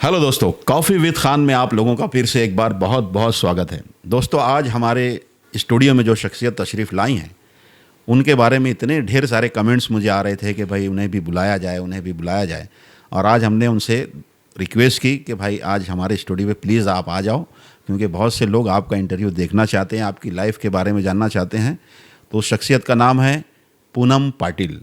Hello दोस्तों, coffee with Khan में आप लोगों का फिर से एक बार बहुत बहुत स्वागत है। दोस्तों, आज हमारे स्टूडियो में जो शख्सियत तशरीफ़ लाई हैं उनके बारे में इतने ढेर सारे कमेंट्स मुझे आ रहे थे कि भाई उन्हें भी बुलाया जाए, उन्हें भी बुलाया जाए। और आज हमने उनसे रिक्वेस्ट की कि भाई आज हमारे स्टूडियो में प्लीज़ आप आ जाओ, क्योंकि बहुत से लोग आपका इंटरव्यू देखना चाहते हैं, आपकी लाइफ के बारे में जानना चाहते हैं। तो उस शख्सियत का नाम है पूनम पाटिल,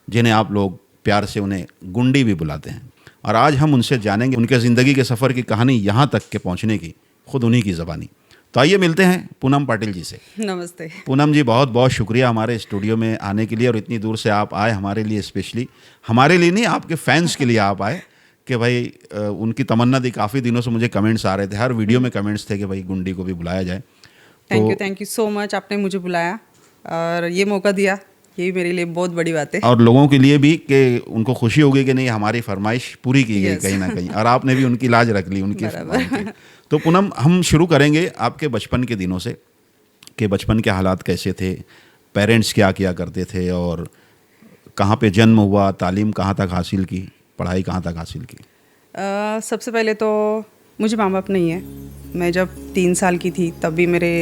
जिन्हें आप लोग प्यार से उन्हें गुंडी भी बुलाते हैं। और आज हम उनसे जानेंगे उनके ज़िंदगी के सफ़र की कहानी, यहाँ तक के पहुँचने की, खुद उन्हीं की ज़बानी। तो आइए मिलते हैं पूनम पाटिल जी से। नमस्ते पूनम जी, बहुत बहुत शुक्रिया हमारे स्टूडियो में आने के लिए, और इतनी दूर से आप आए हमारे लिए, स्पेशली हमारे लिए नहीं, आपके फैंस के लिए आप आए कि भाई उनकी तमन्ना थी। काफ़ी दिनों से मुझे कमेंट्स आ रहे थे, हर वीडियो में कमेंट्स थे कि भाई गुंडी को भी बुलाया जाए। थैंक यू सो मच, आपने मुझे बुलाया और ये मौका दिया, ये मेरे लिए बहुत बड़ी बात है। और लोगों के लिए भी कि उनको खुशी होगी कि नहीं, हमारी फरमाइश पूरी की गई कहीं ना कहीं, और आपने भी उनकी लाज रख ली उनकी। तो पूनम, हम शुरू करेंगे आपके बचपन के दिनों से कि बचपन के हालात कैसे थे, पेरेंट्स क्या किया करते थे, और कहाँ पे जन्म हुआ, तालीम कहाँ तक हासिल की, पढ़ाई कहाँ तक हासिल की? सबसे पहले तो मुझे माँ बाप नहीं है। मैं जब 3 साल की थी तब भी मेरे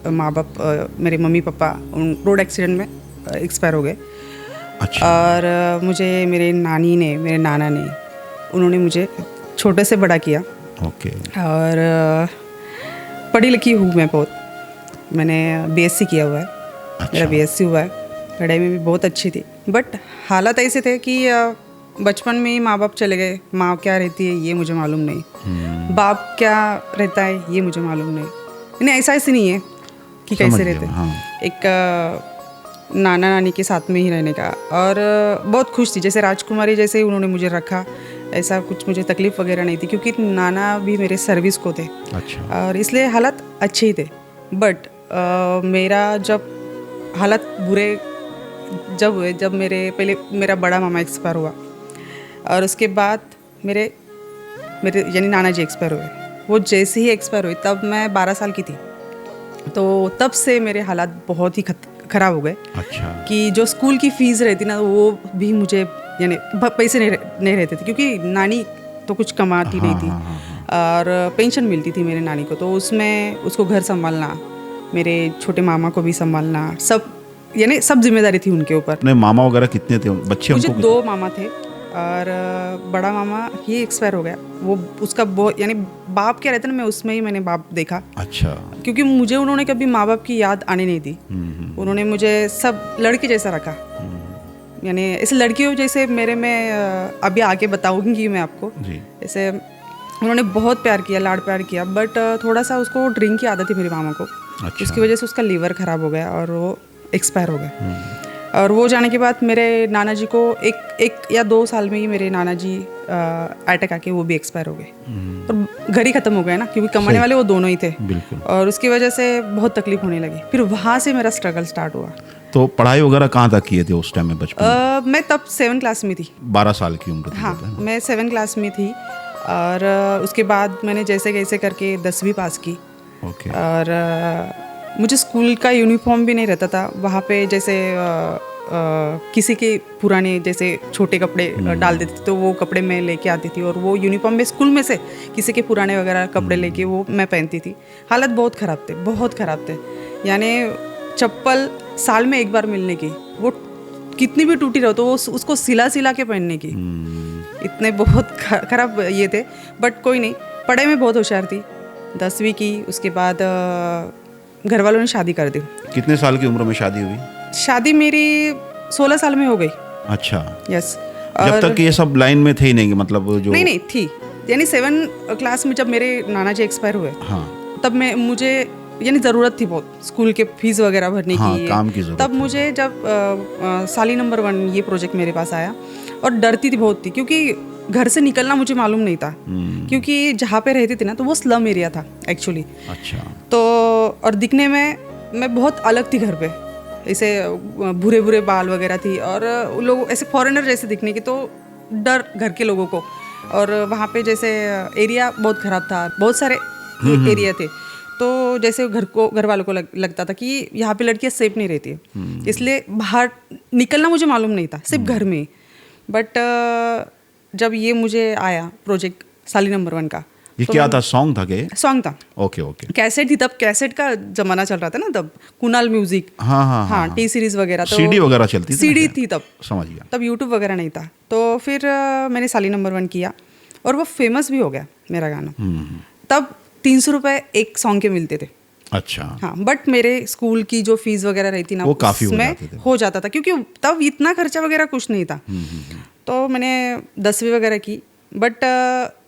माँ बाप, मेरे मम्मी पापा रोड एक्सीडेंट में एक्सपायर हो गए। अच्छा। और मुझे मेरे नानी ने, मेरे नाना ने, उन्होंने मुझे छोटे से बड़ा किया। ओके। और पढ़ी लिखी हूँ मैं बहुत, मैंने बीएससी किया हुआ है। अच्छा। मेरा बीएससी हुआ है, पढ़ाई में भी बहुत अच्छी थी। बट हालात ऐसे थे कि बचपन में ही माँ बाप चले गए। माँ क्या रहती है ये मुझे मालूम नहीं, बाप क्या रहता है ये मुझे मालूम नहीं। ऐसा ऐसे नहीं है कि कैसे रहते। हाँ। एक नाना नानी के साथ में ही रहने का, और बहुत खुश थी, जैसे राजकुमारी जैसे उन्होंने मुझे रखा। ऐसा कुछ मुझे तकलीफ़ वगैरह नहीं थी, क्योंकि नाना भी मेरे सर्विस को थे। अच्छा। और इसलिए हालात अच्छे ही थे। बट मेरा जब हालात बुरे जब हुए, जब पहले मेरा बड़ा मामा एक्सपायर हुआ, और उसके बाद मेरे यानी नाना जी एक्सपायर हुए। वो जैसे ही एक्सपायर हुए तब मैं 12 साल की थी। तो तब से मेरे हालात बहुत ही ख़राब हो गए। अच्छा। कि जो स्कूल की फ़ीस रहती ना, वो भी मुझे यानी पैसे नहीं रहते थे, क्योंकि नानी तो कुछ कमाती नहीं थी। और पेंशन मिलती थी मेरे नानी को, तो उसमें उसको घर संभालना, मेरे छोटे मामा को भी संभालना, सब यानी सब जिम्मेदारी थी उनके ऊपर। अपने मामा वगैरह कितने थे बच्चे? मुझे 2 मामा थे, और बड़ा मामा ही एक्सपायर हो गया। वो उसका बहुत यानी बाप क्या रहता ना, मैं उसमें ही मैंने बाप देखा। अच्छा। क्योंकि मुझे उन्होंने कभी माँ बाप की याद आने नहीं दी। उन्होंने मुझे सब लड़के जैसा रखा, यानी इस लड़कियों जैसे मेरे में अभी आगे बताऊंगी मैं आपको। जैसे उन्होंने बहुत प्यार किया, लाड़ प्यार किया। बट थोड़ा सा उसको ड्रिंक की आदत थी मेरे मामा को। अच्छा। उसकी वजह से उसका लीवर ख़राब हो गया और वो एक्सपायर हो गया। और वो जाने के बाद मेरे नाना जी को एक या 2 साल में ही मेरे नाना जी अटैक आके वो भी एक्सपायर हो गए। और घर ही ख़त्म हो गया ना, क्योंकि कमाने वाले वो दोनों ही थे। बिल्कुल। और उसकी वजह से बहुत तकलीफ होने लगी। फिर वहाँ से मेरा स्ट्रगल स्टार्ट हुआ। तो पढ़ाई वगैरह कहाँ तक किए थे उस टाइम में, बचपन? मैं तब 7 क्लास में थी। 12 साल की उम्र थी? हाँ, मैं 7 क्लास में थी। और उसके बाद मैंने जैसे कैसे करके 10वीं पास की। ओके। और मुझे स्कूल का यूनिफॉर्म भी नहीं रहता था वहाँ पे। जैसे किसी के पुराने जैसे छोटे कपड़े डाल देते थे, तो वो कपड़े मैं लेके आती थी, और वो यूनिफॉर्म में स्कूल में से किसी के पुराने वगैरह कपड़े लेके वो मैं पहनती थी। हालत बहुत ख़राब थे, बहुत ख़राब थे। यानी चप्पल साल में एक बार मिलने की, वो कितनी भी टूटी रहो तो वो उसको सिला के पहनने की, इतने बहुत ख़राब ये थे। बट कोई नहीं, पढ़ाई में बहुत होशियार थी। 10वीं की, उसके बाद घर वालों ने शादी कर दी। कितने साल की उम्र में शादी हुई? शादी मेरी 16 साल में हो गई। अच्छा। यस। जब तक ये सब लाइन में थे ही नहीं, मतलब जो नहीं थी, यानी 7 क्लास में जब मेरे नाना जी एक्सपायर हुए, हाँ, तब मुझे यानी ज़रूरत थी बहुत स्कूल के फीस वगैरह भरने हाँ, की, काम की ज़रूरत। तब मुझे जब साली नंबर 1 ये प्रोजेक्ट मेरे पास आया, और डरती थी बहुत थी, क्योंकि घर से निकलना मुझे मालूम नहीं था। क्योंकि जहाँ पे रहती थी ना, तो वो स्लम एरिया था एक्चुअली। अच्छा। तो और दिखने में मैं बहुत अलग थी घर पे, ऐसे भूरे भूरे बाल वगैरह थी, और लोग ऐसे फॉरेनर जैसे दिखने की, तो डर घर के लोगों को। और वहाँ पे जैसे एरिया बहुत ख़राब था, बहुत सारे एरिया थे, तो जैसे घर वालों को लगता था कि यहाँ पे लड़कियाँ सेफ नहीं रहती है, इसलिए बाहर निकलना मुझे मालूम नहीं था, सिर्फ घर में। बट जब ये मुझे आया प्रोजेक्ट साली नंबर 1 का। ये क्या था, सॉन्ग था के? सॉन्ग था, ओके ओके। कैसेट थी तब, कैसेट का जमाना चल रहा था ना तब, कुणाल म्यूजिक, हाँ टी सीरीज वगैरह, तो सीडी वगैरह चलती थी ना सीडी क्या? थी तब, समझ गया। तब यूट्यूब वगैरह नहीं था। तो फिर मैंने साली नंबर 1 किया और वो फेमस भी हो गया मेरा गाना। तब 300 रुपये एक सॉन्ग के मिलते थे। अच्छा। हाँ, बट मेरे स्कूल की जो फीस वगैरह रहती ना, वो काफी उसमें हो जाता था, क्योंकि तब इतना खर्चा वगैरह कुछ नहीं था। तो मैंने 10वीं वगैरह की, बट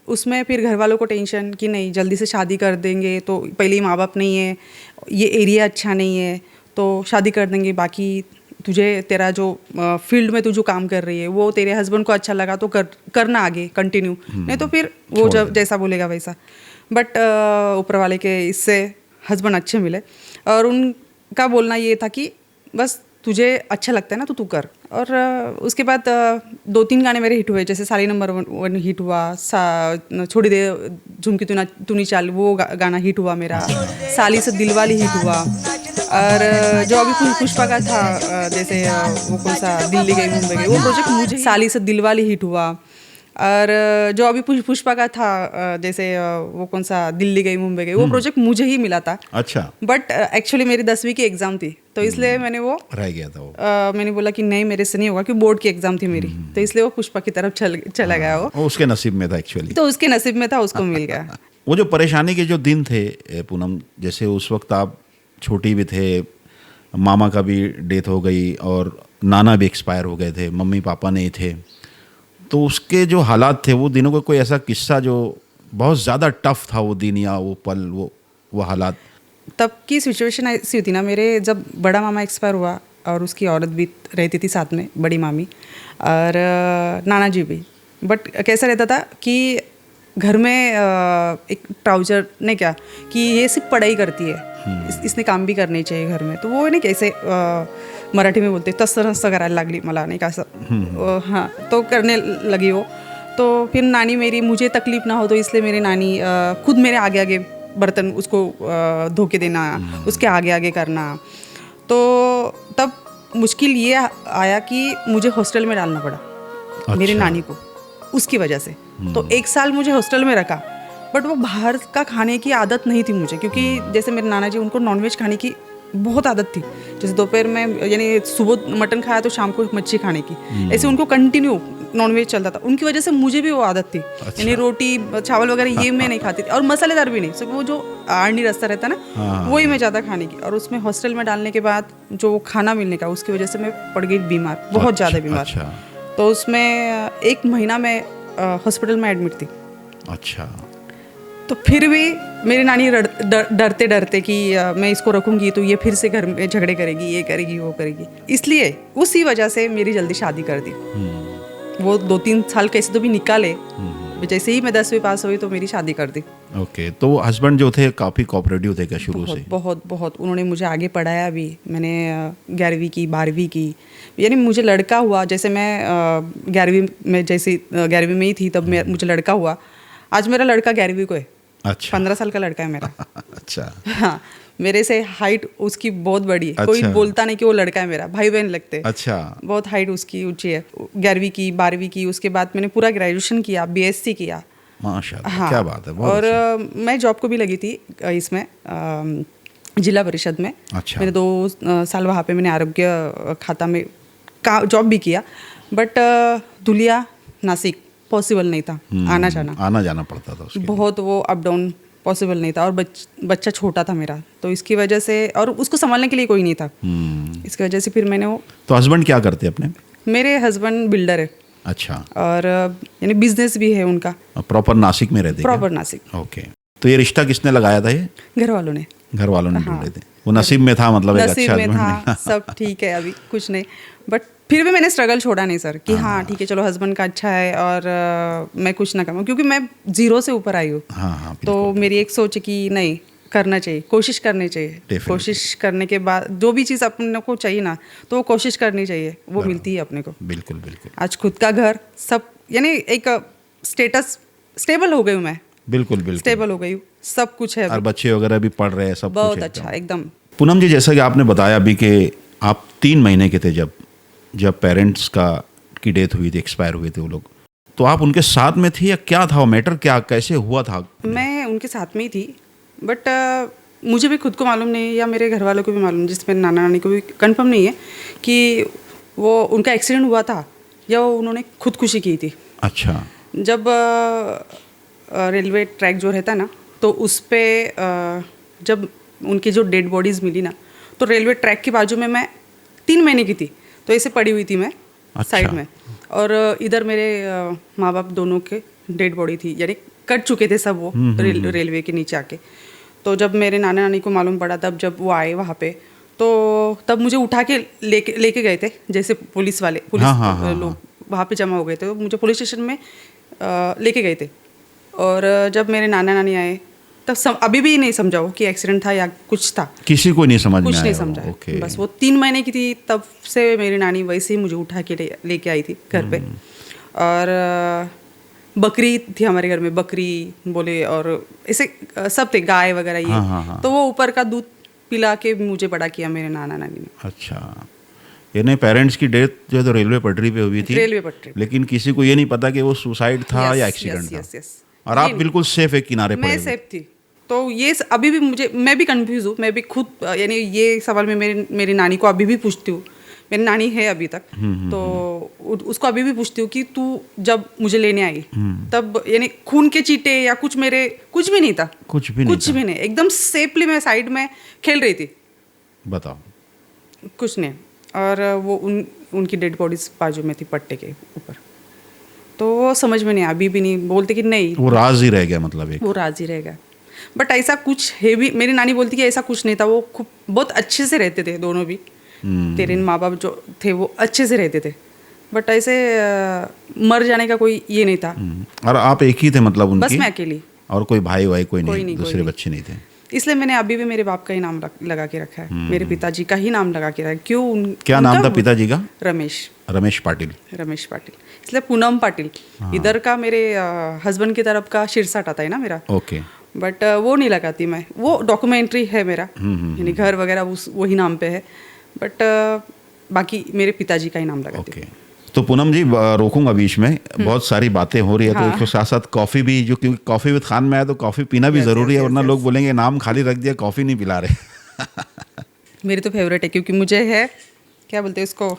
उसमें फिर घर वालों को टेंशन कि नहीं जल्दी से शादी कर देंगे, तो पहले ही माँ बाप नहीं है, ये एरिया अच्छा नहीं है, तो शादी कर देंगे, बाकी तुझे तेरा जो फील्ड में तू जो काम कर रही है वो तेरे हस्बैंड को अच्छा लगा तो करना आगे कंटिन्यू, नहीं तो फिर वो जब जैसा बोलेगा वैसा। बट ऊपर वाले के इससे हस्बैंड अच्छे मिले और उनका बोलना ये था कि बस तुझे अच्छा लगता है ना तो तू कर। और उसके बाद 2-3 गाने मेरे हिट हुए, जैसे साली नंबर 1 हिट हुआ, छोड़ी दे झुमकी तू नहीं चाल, वो गाना हिट हुआ मेरा, साली से दिलवाली हिट हुआ। और जो अभी पुष्पा का था, जैसे वो कौन सा दिल्ली गई मुंबई गई, वो प्रोजेक्ट मुझे, साली से दिलवाली हिट हुआ। और जो अभी पुष्पा का था, जैसे वो कौन सा दिल्ली गई मुंबई गई, वो प्रोजेक्ट मुझे ही मिला था। अच्छा। बट एक्चुअली मेरी 10वीं की एग्ज़ाम थी, तो इसलिए मैंने वो रह गया था वो। मैंने बोला कि नहीं मेरे से नहीं होगा, क्योंकि बोर्ड की एग्ज़ाम थी मेरी, तो इसलिए वो पुष्पा की तरफ चला गया वो उसके नसीब में था एक्चुअली। तो उसके नसीब में था, उसको मिल गया। वो जो परेशानी के जो दिन थे पूनम, जैसे उस वक्त आप छोटी भी थे, मामा का भी डेथ हो गई और नाना भी एक्सपायर हो गए थे, मम्मी पापा नहीं थे, तो उसके जो हालात थे वो दिनों का कोई ऐसा किस्सा जो बहुत ज़्यादा टफ था वो दिन या वो पल, वो हालात? तब की सिचुएशन ऐसी होती ना, मेरे जब बड़ा मामा एक्सपायर हुआ और उसकी औरत भी रहती थी साथ में, बड़ी मामी, और नाना जी भी। बट कैसा रहता था कि घर में एक ट्राउजर ने क्या कि ये सिर्फ पढ़ाई करती है, इसने काम भी करनी चाहिए घर में, तो वो नहीं कैसे मराठी में बोलते तसं नसं करायला लागली मला, नहीं का असं, हाँ, तो करने लगी वो। तो फिर नानी मेरी, मुझे तकलीफ ना हो तो इसलिए मेरी नानी खुद मेरे आगे आगे बर्तन उसको धो के देना, उसके आगे आगे करना। तो तब मुश्किल ये आया कि मुझे हॉस्टल में डालना पड़ा। अच्छा। मेरी नानी को उसकी वजह से, तो 1 साल मुझे हॉस्टल में रखा। बट वो बाहर का खाने की आदत नहीं थी मुझे, क्योंकि जैसे मेरे नाना जी, उनको नॉनवेज खाने की बहुत आदत थी। जैसे दोपहर में, यानी सुबह मटन खाया तो शाम को मच्छी खाने की, ऐसे उनको कंटिन्यू नॉनवेज चलता था। उनकी वजह से मुझे भी वो आदत थी। अच्छा। यानी रोटी चावल वगैरह ये मैं नहीं खाती थी, और मसालेदार भी नहीं, सिर्फ वो जो आर्नी रास्ता रहता ना, वही मैं ज़्यादा खाने की। और उसमें हॉस्टल में डालने के बाद जो खाना मिलने का, उसकी वजह से मैं पड़ गई बीमार, बहुत ज़्यादा बीमार। अच्छा। तो उसमें 1 महीना मैं हॉस्पिटल में एडमिट थी। अच्छा। तो फिर भी मेरी नानी डरते डरते कि मैं इसको रखूंगी तो ये फिर से घर में झगड़े करेगी, ये करेगी वो करेगी, इसलिए उसी वजह से मेरी जल्दी शादी कर दी। वो 2-3 साल कैसे तो भी निकाले, जैसे ही मैं 10वीं पास हुई तो मेरी शादी कर दी। ओके। तो हस्बैंड जो थे काफ़ी कोऑपरेटिव थे क्या शुरू से? बहुत बहुत उन्होंने मुझे आगे पढ़ाया भी। मैंने 11वीं की, 12वीं की, यानी मुझे लड़का हुआ, जैसे मैं 11वीं में, जैसे 11वीं में ही थी तब मुझे लड़का हुआ। आज मेरा लड़का 11वीं को है। अच्छा। 15 साल का लड़का है मेरा। अच्छा। हाँ, मेरे से हाइट उसकी बहुत बड़ी है। अच्छा। कोई बोलता नहीं कि वो लड़का है मेरा, भाई बहन लगते। अच्छा। बहुत हाइट उसकी ऊंची है। 11वीं की, 12वीं की, उसके बाद मैंने पूरा ग्रेजुएशन किया, BSc किया। माशाल्लाह। हाँ, क्या बात है। बहुत और मैं जॉब को भी लगी थी इसमें, जिला परिषद में। अच्छा। मैंने 2 साल वहाँ पे मैंने आरोग्य खाता में जॉब भी किया। बट धुलिया नासिक पॉसिबल नहीं था आना जाना पड़ता था उसके बहुत, वो अप डाउन पॉसिबल नहीं था, और बच्चा छोटा था मेरा, तो इसकी वजह से, और उसको संभालने के लिए कोई नहीं था, इसकी वजह से फिर मैंने वो। तो हस्बैंड क्या करते अपने? मेरे हस्बैंड बिल्डर है। अच्छा। और यानी बिजनेस भी है उनका। प्रॉपर नासिक में रहते? प्रॉपर नासिक। ओके। तो ये रिश्ता किसने लगाया था? ये घर वालों ने। घर वालों ने ढूंढे थे? वो नसीब में था, मतलब एक अच्छा नसीब में था, सब ठीक है, अभी कुछ नहीं। बट फिर भी मैंने स्ट्रगल छोड़ा नहीं सर, कि हाँ ठीक है चलो हस्बैंड का अच्छा है और मैं कुछ ना करूँ, क्योंकि मैं 0 से ऊपर आई हूँ। हाँ, तो मेरी एक सोच है कि नहीं, करना चाहिए, कोशिश करनी चाहिए। Definitely. कोशिश करने के बाद जो भी चीज़ अपने को चाहिए ना, तो वो कोशिश करनी चाहिए, वो मिलती है अपने को। बिल्कुल बिल्कुल। आज खुद का घर, सब, यानी एक स्टेटस, स्टेबल हो गई हूँ मैं। बिल्कुल बिल्कुल स्टेबल हो गई हूँ, सब कुछ है, और बच्चे वगैरह भी पढ़ रहे हैं, सब बहुत कुछ अच्छा एकदम। पूनम जी, जैसा कि आपने बताया अभी कि आप 3 महीने के थे जब पेरेंट्स की डेथ हुई थी, एक्सपायर हुए थे वो लोग, तो आप उनके साथ में थी या क्या था वो मैटर, क्या कैसे हुआ था? मैं उनके साथ में ही थी, बट मुझे भी खुद को मालूम नहीं या मेरे घर वालों को भी मालूम नहीं, जिसमें नाना नानी को भी कंफर्म नहीं है कि वो उनका एक्सीडेंट हुआ था या वो उन्होंने खुदकुशी की थी। अच्छा। जब रेलवे ट्रैक जो रहता है ना, तो उस पर जब उनकी जो डेड बॉडीज़ मिली ना, तो रेलवे ट्रैक के बाजू में मैं 3 महीने की थी, तो ऐसे पड़ी हुई थी मैं साइड में, और इधर मेरे माँ बाप दोनों के डेड बॉडी थी, यानी कट चुके थे सब वो रेलवे के नीचे आके। तो जब मेरे नाना नानी को मालूम पड़ा, तब जब वो आए वहाँ पे, तो तब मुझे उठा के लेके गए थे, जैसे पुलिस वाले लोग वहाँ पे जमा हो गए थे, तो मुझे पुलिस स्टेशन में लेके गए थे। और जब मेरे नाना नानी आए, तब अभी भी नहीं समझा हो कि एक्सीडेंट था या कुछ था, किसी को नहीं समझ में कुछ आया नहीं समझा। ओके। बस वो 3 महीने की थी, तब से मेरी नानी वैसे ही मुझे उठा के लेके आई थी घर पे। और बकरी थी हमारे घर में, बकरी बोले, और ऐसे सब थे, गाय वगैरह ये। हाँ। तो वो ऊपर का दूध पिला के मुझे बड़ा किया मेरे नाना नानी ने। अच्छा, यानी पेरेंट्स की डेथ जो है तो रेलवे पटरी पे हुई थी, रेलवे पटरी, लेकिन किसी को ये नहीं पता कि वो सुसाइड था या एक्सीडेंट था। और आप बिल्कुल सेफ एक किनारे पड़े मैं सेफ थी। तो ये अभी भी मैं भी कंफ्यूज हूँ, मैं भी खुद, यानी ये सवाल मैं मेरी नानी को अभी भी पूछती हूँ। मेरी नानी है अभी तक, तो उसको अभी भी पूछती हूँ कि तू जब मुझे लेने आई तब यानी खून के चीटे या कुछ कुछ भी नहीं था, कुछ भी नहीं, एकदम सेफली मैं साइड में खेल रही थी। बताओ। कुछ नहीं। और वो उनकी डेड बॉडीज बाजू में थी पट्टे के ऊपर, तो वो समझ में नहीं, अभी भी नहीं बोलते कि नहीं, वो राज ही रह गया, मतलब एक वो राज ही रह गया। बट ऐसा कुछ है भी, मेरी नानी बोलती कि ऐसा कुछ नहीं था, वो खूब बहुत अच्छे से रहते थे दोनों भी। तेरे माँ बाप जो थे वो अच्छे से रहते थे, बट ऐसे मर जाने का कोई ये नहीं था। और आप एक ही थे मतलब उनकी? बस मैं अकेली, और कोई भाई कोई नहीं, दूसरे बच्चे नहीं थे? इसलिए मैंने अभी भी मेरे बाप का ही नाम लगा के रखा है, मेरे पिताजी का ही नाम लगा के रखा है। क्यों? क्या नाम था पिताजी का? रमेश पाटिल। इसलिए पूनम पाटिल। इधर का मेरे हस्बैंड की तरफ का शिरसाट आता है ना मेरा। ओके। बट वो नहीं लगाती मैं, वो डॉक्यूमेंट्री है मेरा, यानी घर वगैरह वही नाम पे है, बट बाकी मेरे पिताजी का ही नाम लगाती हूँ। तो पूनम जी, रोकूंगा बीच में, बहुत सारी बातें हो रही है, तो इसके साथ साथ कॉफ़ी भी, जो क्योंकि कॉफ़ी विद खान में आया तो कॉफ़ी पीना भी ज़रूरी है, वरना लोग बोलेंगे नाम खाली रख दिया, कॉफ़ी नहीं पिला रहे। मेरी तो फेवरेट है, क्योंकि मुझे है, क्या बोलते हैं इसको,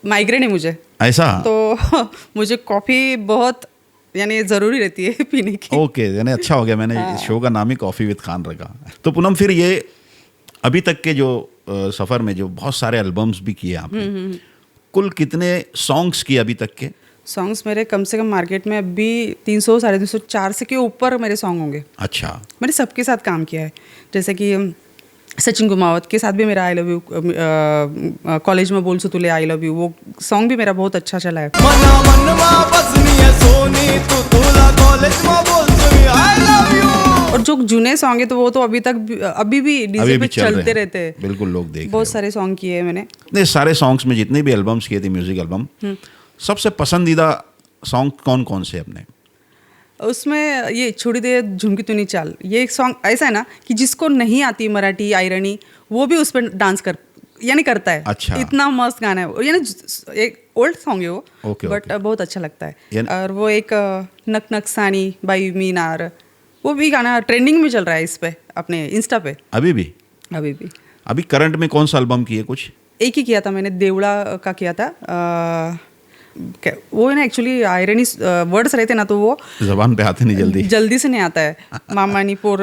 माइग्रेन है मुझे, ऐसा तो मुझे कॉफ़ी बहुत यानी ज़रूरी रहती है पीने की। ओके, यानी अच्छा हो गया मैंने इस शो का नाम ही कॉफ़ी विद खान रखा। तो पूनम, फिर ये अभी तक के जो सफ़र में जो बहुत सारे एल्बम्स भी किए आपने, कुल कितने सॉन्ग्स किए अभी तक के? सॉन्ग्स मेरे कम से कम मार्केट में अभी 300, 350, 400 के ऊपर मेरे सॉन्ग होंगे। अच्छा। मैंने सबके साथ काम किया है, जैसे कि सचिन कुमावत के साथ भी मेरा आई लव यू, कॉलेज में बोल सो तुले आई लव यू, वो सॉन्ग भी मेरा बहुत अच्छा चला है। और जो जूने सॉन्ग है तो वो तो अभी भी डीजे पे चलते रहते हैं। बिल्कुल, लोग देख बहुत सारे सॉन्ग किए हैं मैंने। नहीं, सारे सॉन्ग्स में जितने भी एल्बम्स किए थे, म्यूजिक एल्बम, सबसे पसंदीदा सॉन्ग कौन कौन से अपने? उसमें ये छोड़ी दे झुमकी तूनी चाल, ये एक सॉन्ग ऐसा है ना कि जिसको नहीं आती मराठी आयरनी, वो भी उस पर डांस करता है। अच्छा। इतना मस्त गाना है, यानी एक ओल्ड सॉन्ग है वो, बट बहुत अच्छा लगता है। और वो एक नक नक सानी बाई मीनार, वो भी गाना ट्रेंडिंग में चल रहा है इस पे, अपने इंस्टा पे। अभी भी? अभी करंट में कौन सा एल्बम किए? कुछ एक ही किया था मैंने, देवड़ा का किया था। वो है ना, एक्चुअली आयरनी वर्ड्स रहते ना, तो वो जबान पे आते नहीं, जल्दी से नहीं आता है। मामानीपुर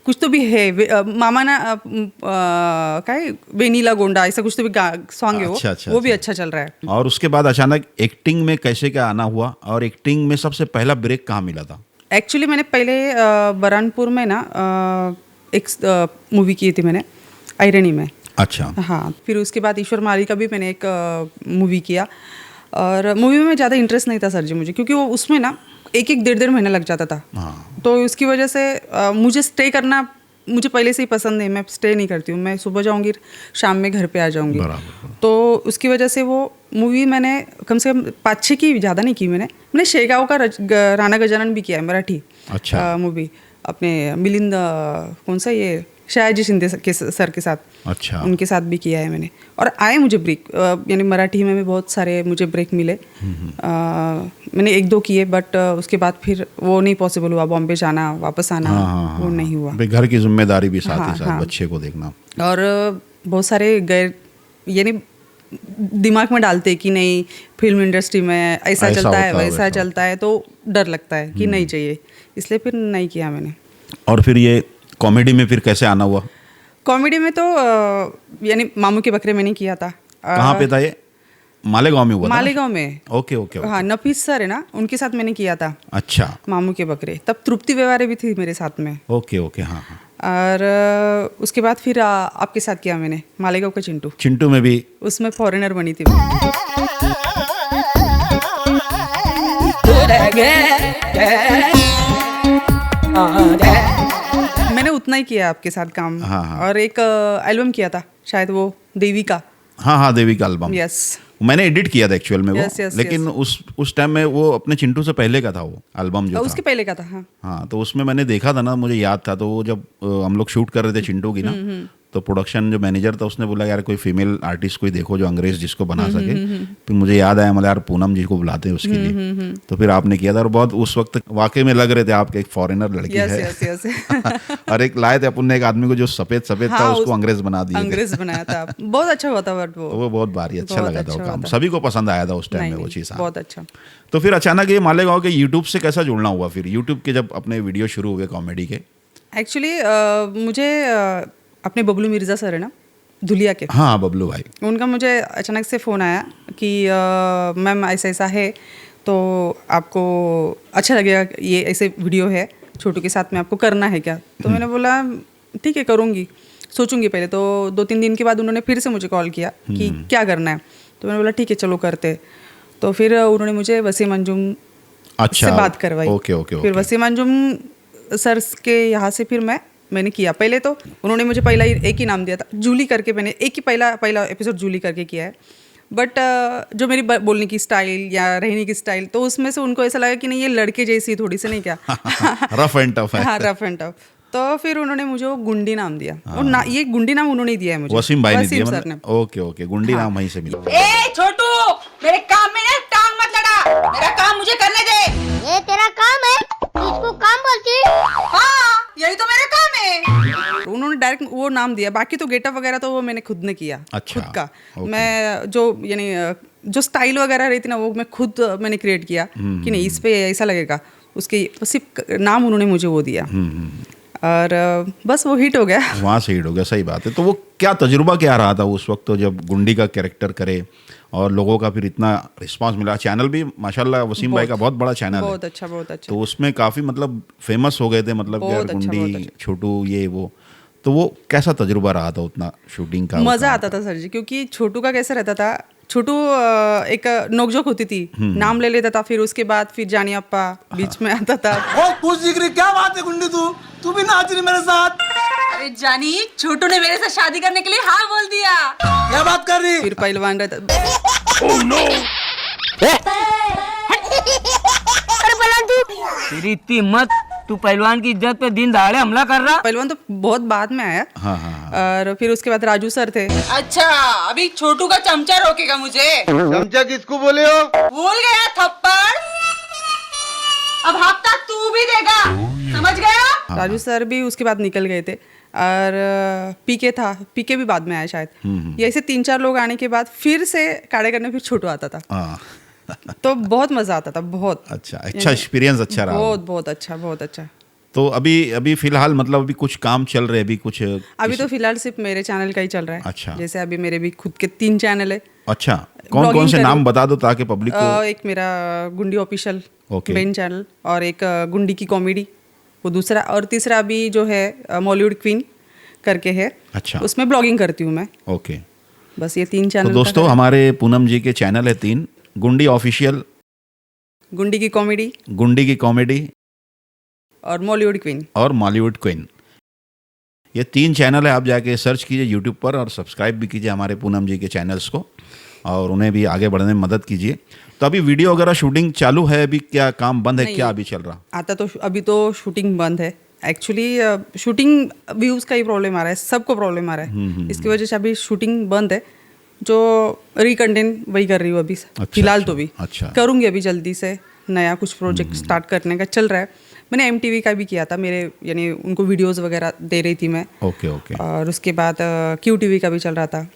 कुछ तो भी है, मामा ना क्या है, वेनीला गोंडा, ऐसा कुछ तो भी सॉन्ग है वो। अच्छा, वो भी अच्छा चल रहा है। और उसके बाद अचानक एक्टिंग में कैसे क्या आना हुआ, और एक्टिंग में सबसे पहला ब्रेक कहाँ मिला था? एक्चुअली मैंने पहले बरहानपुर में ना एक मूवी की थी मैंने, आयरनी में। अच्छा। हाँ, फिर उसके बाद ईश्वर माली का भी मैंने एक मूवी किया, और मूवी में ज़्यादा इंटरेस्ट नहीं था सर जी मुझे, क्योंकि वो उसमें ना 1-1 महीना लग जाता था। तो उसकी वजह से मुझे स्टे करना मुझे पहले से ही पसंद नहीं, मैं स्टे नहीं करती हूँ, मैं सुबह जाऊँगी शाम में घर पे आ जाऊँगी। तो उसकी वजह से वो मूवी मैंने कम से कम 5-6 की, ज़्यादा नहीं की मैंने शेगांव का राणा गजानन भी किया है, मराठी। अच्छा। मूवी अपने मिलिंद, कौन सा ये शायाजी शिंदे सर के साथ, अच्छा। उनके साथ भी किया है मैंने। और आए मुझे ब्रेक, यानी मराठी में भी बहुत सारे मुझे ब्रेक मिले। मैंने 1-2 किए, बट उसके बाद फिर वो नहीं पॉसिबल हुआ, बॉम्बे जाना, वापस आना, वो नहीं हुआ। भाई घर की जिम्मेदारी भी साथ ही हाँ, साथ हाँ। बच्चे को देखना। और बहुत सारे गैर, यानी दिमाग में डालते कि नहीं फिल्म इंडस्ट्री में ऐसा चलता है, होता है, वैसा वैसा चलता है, तो डर लगता है कि नहीं चाहिए, इसलिए फिर नहीं किया मैंने। और फिर ये कॉमेडी में फिर कैसे आना हुआ? कॉमेडी में तो यानी मामू के बकरे में नहीं किया था। कहाँ पे था ये? मालेगांव में हुआ था ना? मालेगांव में। Okay okay okay. हाँ, नफीस सर है ना, उनके साथ मैंने किया था अच्छा। मामू के बकरे। तब तृप्ति व्यवहारे भी थी मेरे साथ में। ओके ओके, हाँ हाँ। और उसके बाद फिर आपके साथ किया मैंने मालेगांव का चिंटू। चिंटू में भी उसमें फॉरेनर बनी थी मैं। मैंने उतना ही किया आपके साथ काम। हाँ, हाँ। और एक एल्बम किया था शायद, वो देवी का। हाँ हाँ, देवी का एल्बम। यस। मैंने एडिट किया था एक्चुअल में वो। Yes, yes, लेकिन उस टाइम में वो अपने चिंटू से पहले का था वो एल्बम जो उसके था। पहले का था। हाँ, हाँ, तो उसमें मैंने देखा था ना, मुझे याद था। तो वो जब हम लोग शूट कर रहे थे चिंटू की ना, तो प्रोडक्शन जो मैनेजर था उसने बोला यार कोई फीमेल आर्टिस्ट कोई देखो जो अंग्रेज जिसको बना सके। फिर मुझे याद आया, मतलब यार पूनम जी को बुलाते हैं उसके लिए। तो फिर आपने किया था, और बहुत उस वक्त वाकई में लग रहे थे आप एक फॉरेनर लड़की यस है। Yes yes. और एक लाए थे अपन ने एक आदमी को जो सफेद सफेद था, हाँ, उसको अंग्रेज बना दिया। अंग्रेज बनाया था। बहुत अच्छा हुआ था बट वो बहुत भारी अच्छा बहुत लगा था वो अच्छा काम, हुआ था। सभी को पसंद आया था उस टाइम नहीं, में वो नहीं, चीज़। हाँ। बहुत अच्छा। तो फिर अचानक ये मालेगांव के यूट्यूब से कैसा जुड़ना हुआ? फिर यूट्यूब के जब अपने वीडियो शुरू हुए कॉमेडी के। एक्चुअली मुझे अपने बबलू मिर्ज़ा सर है ना, धुलिया के, हाँ बबलू भाई, उनका मुझे अचानक से फ़ोन आया कि मैम ऐसा ऐसा है, तो आपको अच्छा लगेगा, ये ऐसे वीडियो है छोटू के साथ में, आपको करना है क्या? तो मैंने बोला ठीक है, करूँगी, सोचूंगी पहले। तो 2-3 दिन के बाद उन्होंने फिर से मुझे कॉल किया कि क्या करना है। तो मैंने बोला ठीक है चलो करते। तो फिर उन्होंने मुझे वसीम अंजुम अच्छा से बात करवाई। ओके ओके फिर ओके। वसीम अंजुम सर के यहाँ से फिर मैंने किया। पहले तो उन्होंने मुझे पहला एक ही नाम दिया था, जूली करके। मैंने एक ही पहला एपिसोड जूली करके किया है। बट जो मेरी बोलने की स्टाइल या रहने की स्टाइल, तो उसमें से उनको ऐसा लगा कि नहीं ये लड़के जैसी थोड़ी सी, नहीं क्या रफ एंड टफ है। हाँ, रफ एंड टफ। तो फिर उन्होंने मुझे वो गुंडी नाम दिया। और ये गुंडी नाम उन्होंने ही दिया है मुझे, वसीम भाई ने दिया सर ने। मतलब। ओके ओके, गुंडी नाम वहीं से मिला। ए छोटू, मेरे काम में ना टांग मत लड़ा, मेरा काम मुझे करने दे। ये तेरा काम है, तू इसको काम बोलती है? हाँ, यही तो मेरा काम है। उन्होंने डायरेक्ट वो नाम दिया, बाकी तो गेटअप वगैरह तो वो मैंने खुद ने किया। अच्छा, खुद का। ओके। मैं जो यानी जो स्टाइल वगैरह रहती ना, वो मैं खुद मैंने क्रिएट किया कि नहीं इस पे ऐसा लगेगा, उसके सिर्फ नाम उन्होंने मुझे वो दिया। और बस वो हिट हो गया। वहाँ से हिट हो गया, सही बात है। तो वो क्या तजुर्बा क्या रहा था उस वक्त, तो जब गुंडी का कैरेक्टर करे और लोगों का फिर इतना रिस्पांस मिला? चैनल भी माशाल्लाह वसीम भाई का बहुत बड़ा चैनल है। बहुत अच्छा, बहुत अच्छा। तो उसमें काफ़ी मतलब फेमस हो गए थे, मतलब कि यार बहुत अच्छा, गुंडी बहुत छोटू ये वो। तो वो कैसा तजुर्बा रहा था उतना शूटिंग का? मजा आता था सर जी, क्योंकि छोटू का कैसा रहता था, छोटू एक नोकझोंक होती थी, नाम ले लेता था, फिर उसके बाद फिर जानी अप्पा बीच में आता था। बहुत खुश दिख रही, क्या बात है गुंडी, तू भी नाच रही मेरे साथ? अरे जानी, छोटू ने मेरे साथ शादी करने के लिए हाँ बोल दिया। क्या बात कर रही? फिर पहलवान रहता। अरे पहलवान तू तेरी इतनी हिम्मत, तू पहलवान की इज्जत पे दिन दहाड़े हमला कर रहा? पहलवान तो बहुत बाद में आया। हाँ हाँ हाँ। और फिर उसके बाद राजू सर थे। अच्छा, अभी छोटू का चमचा रोकेगा मुझे? चमचा किसको बोले हो? भूल गया थप्पड़, अब हफ्ता तू भी देगा, समझ गया? राजू सर भी उसके बाद निकल गए थे। और पीके था, पीके भी बाद में आया शायद। ये ऐसे 3-4 लोग आने के बाद फिर से काड़े करने फिर छोटू आता था। हाँ। तो बहुत मजा आता था, बहुत अच्छा एक्सपीरियंस अच्छा रहा। बहुत बहुत अच्छा, बहुत अच्छा। तो अभी फिलहाल मतलब अभी कुछ काम चल रहे, अभी कुछ अभी तो फिलहाल सिर्फ मेरे चैनल का ही चल रहा है। अच्छा। जैसे अभी मेरे भी खुद के 3 चैनल है। अच्छा, कौन कौन ब्लॉगिंग से करूँ। नाम बता दो ताकि पब्लिक को। एक मेरा गुंडी ऑफिशियल ओके। मेन चैनल, और एक गुंडी की कॉमेडी, वो दूसरा, और तीसरा अभी जो है मॉलीवुड क्वीन करके है। अच्छा। उसमें ब्लॉगिंग करती हूँ मैं। ओके। बस ये 3 तो चैनल। दोस्तों हमारे पूनम जी के चैनल है 3, गुंडी ऑफिशियल, गुंडी की कॉमेडी, गुंडी की कॉमेडी और मॉलीवुड क्वीन। और मॉलीवुड क्वीन। ये 3 चैनल है, आप जाके सर्च कीजिए यूट्यूब पर और सब्सक्राइब भी कीजिए हमारे पूनम जी के चैनल्स को, और उन्हें भी आगे बढ़ने में मदद कीजिए। तो अभी वीडियो वगैरह शूटिंग चालू है, अभी क्या काम बंद है, नहीं। क्या अभी चल रहा? आता तो अभी तो शूटिंग बंद है एक्चुअली शूटिंग व्यूज़ का ही प्रॉब्लम आ रहा है, सबको प्रॉब्लम आ रहा है। इसकी वजह से अभी शूटिंग बंद है, जो रिकंटेंट वही कर रही हूँ अभी फिलहाल तो भी। अच्छा। करूँगी अभी जल्दी से, नया कुछ प्रोजेक्ट स्टार्ट करने का चल रहा है। मैंने MTV का भी किया था, मेरे यानी उनको वीडियोस वगैरह दे रही थी मैं। Okay okay. और उसके बाद QTV का भी चल रहा था,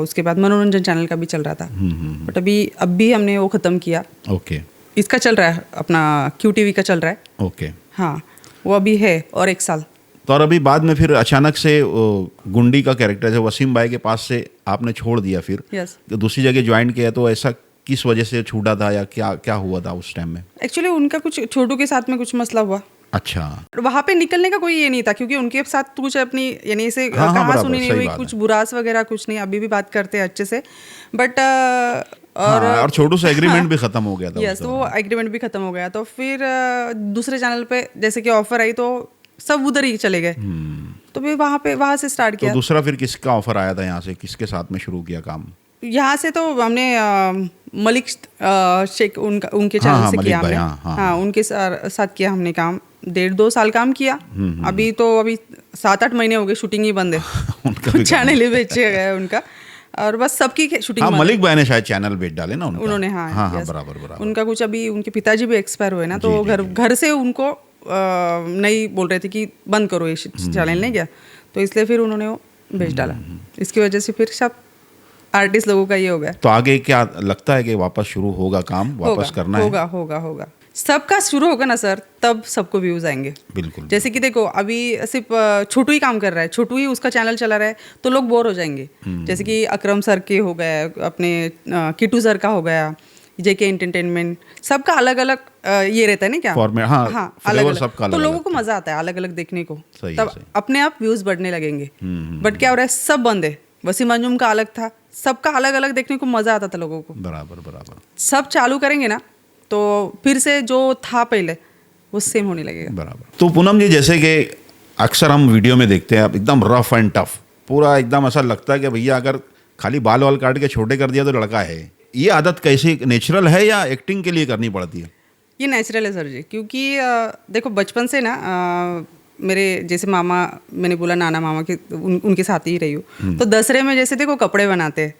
उसके बाद मनोरंजन चैनल का भी चल रहा था। बट अब भी हमने वो ख़त्म किया। ओके इसका चल रहा है, अपना QTV का चल रहा है। ओके। हाँ, वो अभी है और 1 साल। तो और अभी बाद में फिर अचानक से गुंडी का कैरेक्टर है वसीम भाई के पास से आपने छोड़ दिया, फिर यस। तो दूसरी जगह ज्वाइन किया, तो ऐसा किस वजह से छूटा था या क्या क्या हुआ था उस टाइम में? एक्चुअली उनका कुछ छोटू के साथ में कुछ मसला हुआ। अच्छा। वहाँ पे निकलने का कोई ये नहीं था, क्योंकि उनके साथ कुछ अपनी यानी ऐसे हाँ, कहा बराबर, सुनी नहीं सही हुई, बात कुछ है। बुरास वगैरह कुछ नहीं। अभी भी बात करते हैं अच्छे से, बट और छोटू से एग्रीमेंट भी खत्म हो गया था। यस, वो एग्रीमेंट भी खत्म हो गया। तो फिर दूसरे चैनल पे जैसे कि ऑफर आई तो सब उधर ही चले गए। तो फिर वहाँ से स्टार्ट तो किया। दूसरा फिर किसका ऑफर आया था यहाँ से, किसके साथ में शुरू किया काम? यहाँ से तो हमने मलिक शेख उनके हाँ, चैनल हाँ, से मलिक किया भाई, हमने। हाँ, हाँ, हाँ, उनके साथ किया हमने काम। 1.5-2 साल काम किया। अभी 7-8 महीने हो गए, शूटिंग ही बंद है। उनका भी चैनल ही बेचे गए उनका, और बस सबकी शूटिंग हाँ, बंद है। मलिक भाई ने शायद चैनल बेच डाले ना उनका। उन्होंने, हाँ हाँ हाँ, yes। बराबर बराबर। उनका कुछ अभी उनके पिताजी भी एक्सपायर हुए ना, जी, तो जी, घर से उनको नहीं बोल रहे थे कि बंद करो ये चैनल, नहीं क्या, तो इसलिए फिर उन्होंने वो बेच डाला। इसकी वजह से फिर सब आर्टिस्ट लोगों का ये हो गया। तो आगे क्या लगता है कि वापस शुरू होगा काम, वापस करना है? होगा सबका शुरू होगा ना सर, तब सबको व्यूज आएंगे। बिल्कुल। जैसे कि देखो, अभी सिर्फ छोटू ही काम कर रहा है, छोटू ही उसका चैनल चला रहा है, तो लोग बोर हो जाएंगे। जैसे कि अकरम सर के हो गया, अपने किटू सर का हो गया, JK एंटरटेनमेंट, सबका अलग अलग ये रहता है ना क्या, फॉर्मेट। हाँ, अलग flavor अलग, सबका तो अलग लोगों अलग को मजा आता है अलग अलग देखने को। सही है, तब सही। अपने आप व्यूज बढ़ने लगेंगे। बट क्या हो रहा है, सब बंद है। वसीम अंजुम का अलग था, सबका अलग अलग देखने को मजा आता था लोगों को। बराबर बराबर सब चालू करेंगे ना, तो फिर से जो था पहले वो सेम होने लगेगा। बराबर। तो पूनम जी, जैसे कि अक्सर हम वीडियो में देखते हैं, आप एकदम रफ एंड टफ, पूरा एकदम ऐसा लगता है कि भैया अगर खाली बाल वाल काट के छोटे कर दिया तो लड़का है। ये आदत कैसी, नेचुरल है या एक्टिंग के लिए करनी पड़ती है? ये नेचुरल है सर जी, क्योंकि देखो बचपन से ना मेरे जैसे मामा, मैंने बोला नाना मामा के उनके साथ ही रही हूँ। तो दसरे में जैसे देखो कपड़े बनाते हैं,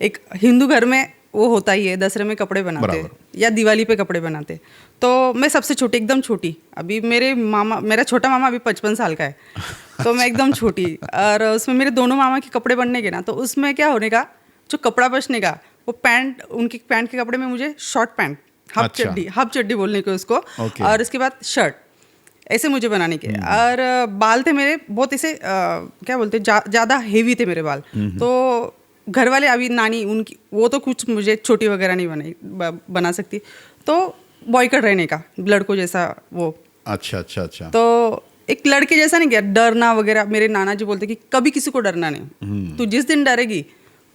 एक हिंदू घर में वो होता ही है, दसरे में कपड़े बनाते हैं या दिवाली पे कपड़े बनाते हैं। तो मैं सबसे छोटी, एकदम छोटी, अभी मेरा छोटा मामा अभी 55 साल का है, तो मैं एकदम छोटी। और उसमें मेरे दोनों मामा के कपड़े बनने के ना, तो उसमें क्या होने का, जो कपड़ा बचने का, वो पैंट, उनकी पैंट के कपड़े में मुझे शॉर्ट पैंट, हाफ चड्डी बोलने को उसको, और उसके बाद शर्ट, ऐसे मुझे बनाने के। और बाल थे मेरे बहुत ऐसे क्या बोलते, ज़्यादा हेवी थे मेरे बाल। तो घर वाले, अभी नानी उनकी, वो तो कुछ मुझे छोटी वगैरह नहीं बना सकती, तो बॉयकट रहने का, लड़कों जैसा वो। अच्छा अच्छा अच्छा। तो एक लड़के जैसा नहीं, क्या डरना वगैरह। मेरे नाना जी बोलते कि कभी किसी को डरना नहीं, तू जिस दिन डरेगी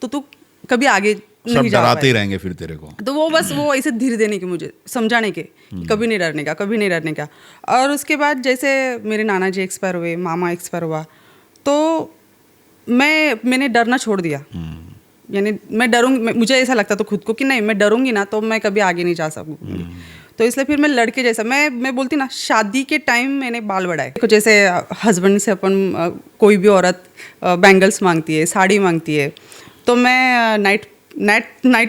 तो तू कभी आगे सब नहीं जा डराते ही पाएगा। रहेंगे फिर तेरे को। तो वो बस वो ऐसे धीरे देने के, मुझे समझाने के, कभी नहीं डरने का, कभी नहीं डरने का। और उसके बाद जैसे मेरे नाना जी एक्सपायर हुए, मामा एक्सपायर हुआ, तो मैंने डरना छोड़ दिया। यानी मैं डरूंगी, मुझे ऐसा लगता तो खुद को कि नहीं, मैं डरूंगी ना तो मैं कभी आगे नहीं जा सकूंगी। तो इसलिए फिर मैं लड़के जैसा, मैं बोलती ना, शादी के टाइम मैंने बाल बढ़ाए। देखो जैसे हस्बैंड से अपन कोई भी औरत बैंगल्स मांगती है, साड़ी मांगती है, तो मैं नाइट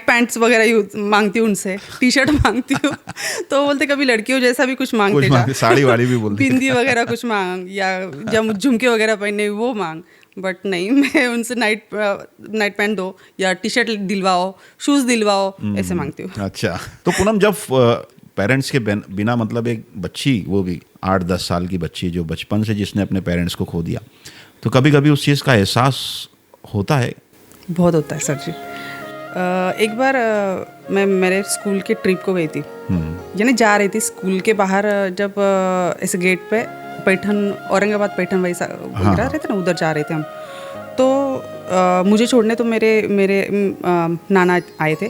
पैंट्स वगैरह मांगती हूँ उनसे, टी-शर्ट मांगती हूँ। तो बोलते कभी लड़कियों जैसा भी कुछ मांगते जा, साड़ी वाड़ी भी बोलते, बिंदी वगैरह कुछ मांग, या जब झुमके वगैरह पहने वो मांग। बट नहीं, मैं उनसे नाइट पैंट दो या टी-शर्ट दिलवाओ, शूज़ दिलवाओ, ऐसे मांगती हूँ। अच्छा। तो पूनम, जब पेरेंट्स के बिना, मतलब एक बच्ची, वो भी 8-10 साल की बच्ची, जो बचपन से जिसने अपने पेरेंट्स को खो दिया, तो कभी कभी उस चीज़ का एहसास होता है? बहुत होता है सर जी। एक बार मैं मेरे स्कूल के ट्रिप को गई थी, यानी जा रही थी स्कूल के बाहर, जब ऐसे गेट पे पैठन, औरंगाबाद पैठन वैसा रहते ना, उधर जा रहे थे हम। तो मुझे छोड़ने तो मेरे नाना आए थे।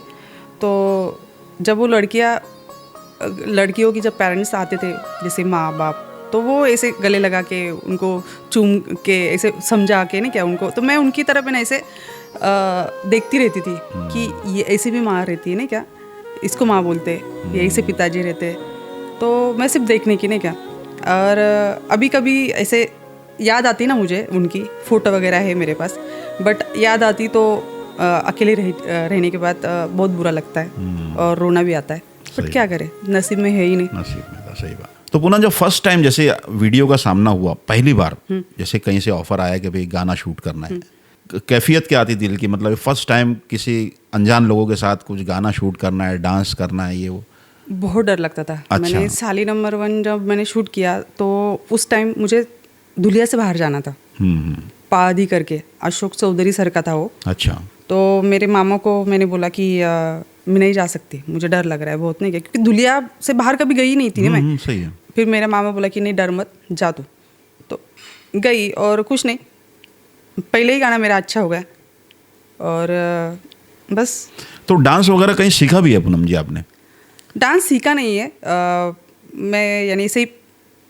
तो जब वो लड़कियों की जब पेरेंट्स आते थे, जैसे माँ बाप, तो वो ऐसे गले लगा के उनको चूम के ऐसे समझा के नहीं क्या उनको, तो मैं उनकी तरफ ना ऐसे देखती रहती थी कि ये ऐसे भी माँ रहती है ना क्या, इसको माँ बोलते, ये ऐसे पिताजी रहते। तो मैं सिर्फ देखने की नहीं क्या, और अभी कभी ऐसे याद आती ना मुझे उनकी फ़ोटो वगैरह है मेरे पास, बट याद आती तो अकेले रहने के बाद बहुत बुरा लगता है और रोना भी आता है, बट क्या करें, नसीब में है ही नहीं। नसीब में था, सही बात। तो पुनः जब फर्स्ट टाइम जैसे वीडियो का सामना हुआ पहली बार, जैसे कहीं से ऑफर आया कि भाई गाना शूट करना है, कैफियत क्या आती दिल की, मतलब फर्स्ट टाइम किसी अनजान लोगों के साथ कुछ गाना शूट करना है, डांस करना है, ये वो? बहुत डर लगता था। अच्छा। मैंने साली नंबर 1 जब मैंने शूट किया तो उस टाइम मुझे धुलिया से बाहर जाना था, पादी करके, अशोक चौधरी सर का था वो। अच्छा। तो मेरे मामा को मैंने बोला कि मैं नहीं जा सकती, मुझे डर लग रहा है बहुत, नहीं क्या, क्योंकि धुलिया से बाहर कभी गई नहीं थी ना मैं। सही है। फिर मेरा मामा बोला कि नहीं डर मत, जा तू। तो गई और कुछ नहीं, पहले ही गाना मेरा अच्छा हो गया और बस। तो डांस वगैरह कहीं सीखा भी है पूनम जी आपने? डांस सीखा नहीं है, मैं यानी ऐसे ही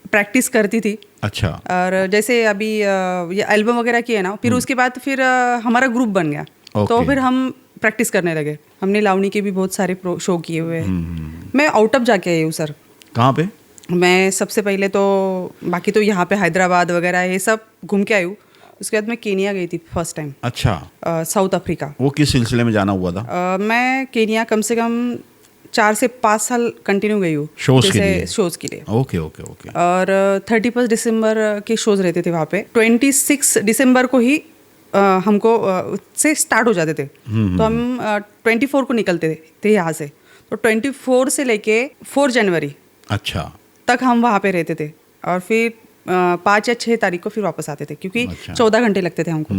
प्रैक्टिस करती थी। अच्छा। और जैसे अभी ये एल्बम वगैरह की है ना, फिर उसके बाद फिर हमारा ग्रुप बन गया, तो फिर हम प्रैक्टिस करने लगे। हमने लावनी के भी बहुत सारे शो किए हुए हैं। मैं आउट ऑफ जाके आई हूँ सर। कहाँ पे? मैं सबसे पहले तो, बाकी तो यहाँ पे हैदराबाद वगैरह ये सब घूम के आई हूँ। उसके बाद मैं केनिया गई थी फर्स्ट टाइम। अच्छा। South Africa. वो किस सिलसिले में जाना हुआ था? मैं केनिया कम से कम 4 से 5 साल कंटिन्यू गई हूँ शोज के लिए। शोज के लिए। Okay okay okay. और 31 दिसंबर के शोज रहते थे वहाँ पे। 26 दिसंबर को ही हमको से स्टार्ट हो जाते थे, तो हम 24 को निकलते थे यहाँ से। तो 24 से लेके 4 जनवरी अच्छा तक हम वहाँ पे रहते थे, और फिर 5 या 6 तारीख को फिर वापस आते थे, क्योंकि 14 घंटे लगते थे हमको।